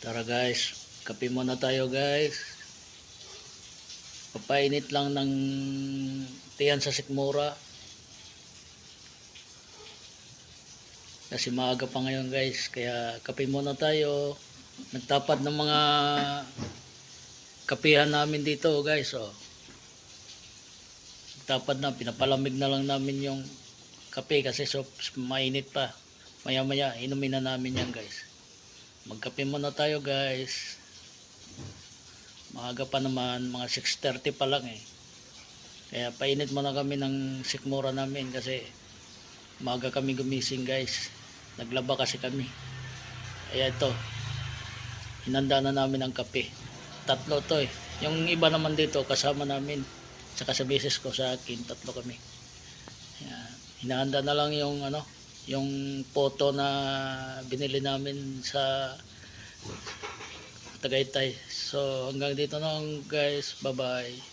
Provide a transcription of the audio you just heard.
Tara guys, kape muna tayo guys. Papainit lang ng tiyan sa sikmura. Kasi maaga pa ngayon guys, kaya kape muna tayo. Nagtapad ng mga kapihan namin dito guys. Oh. Nagtapad na, pinapalamig na lang namin yung kape kasi mainit pa. Maya maya inumin na namin yan guys. Magkape muna tayo guys. Maaga pa naman, mga 6:30 pa lang eh. Kaya painit muna kami ng sikmura namin kasi maaga kami gumising guys. Naglaba kasi kami. Kaya ito, hinanda na namin ang kape. 3 to eh. Yung iba naman dito kasama namin. Saka sa beses ko sa akin, 3 kami. Ayan. Hinahanda na lang yung yung photo na binili namin sa Tagaytay. So hanggang dito na lang guys. Bye bye.